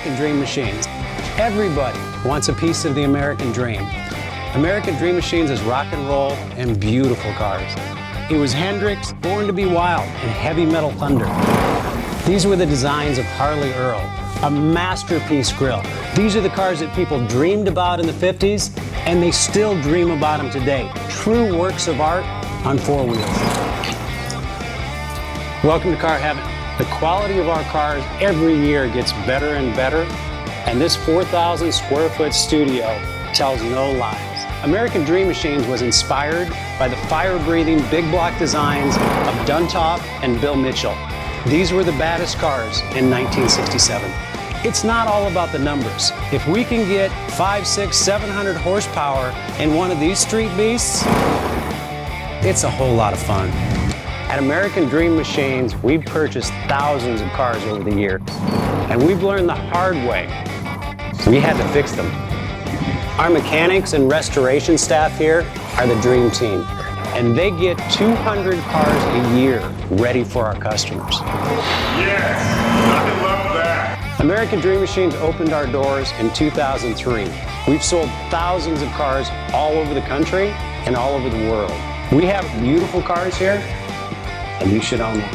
American Dream Machines. Everybody wants a piece of the American dream. American Dream Machines is rock and roll and beautiful cars. It was Hendrix, Born to be Wild, and Heavy Metal Thunder. These were the designs of Harley Earl, a masterpiece grille. These are the cars that people dreamed about in the 50s, and they still dream about them today. True works of art on four wheels. Welcome to Car Heaven. The quality of our cars every year gets better and better, and this 4,000 square foot studio tells no lies. American Dream Machines was inspired by the fire-breathing big block designs of Duntop and Bill Mitchell. These were the baddest cars in 1967. It's not all about the numbers. If we can get 500, 600, 700 horsepower in one of these street beasts, it's a whole lot of fun. At American Dream Machines, we've purchased thousands of cars over the years, and we've learned the hard way. We had to fix them. Our mechanics and restoration staff here are the dream team, and they get 200 cars a year ready for our customers. Yes, I love that. American Dream Machines opened our doors in 2003. We've sold thousands of cars all over the country and all over the world. We have beautiful cars here, and you should own one.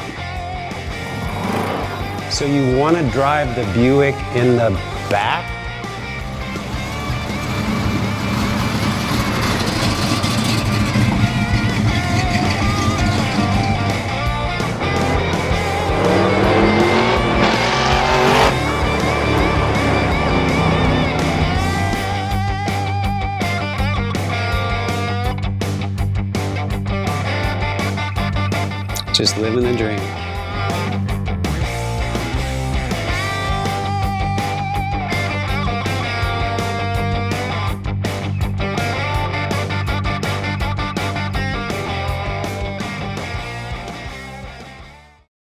So you want to drive the Buick in the back? Just living the dream.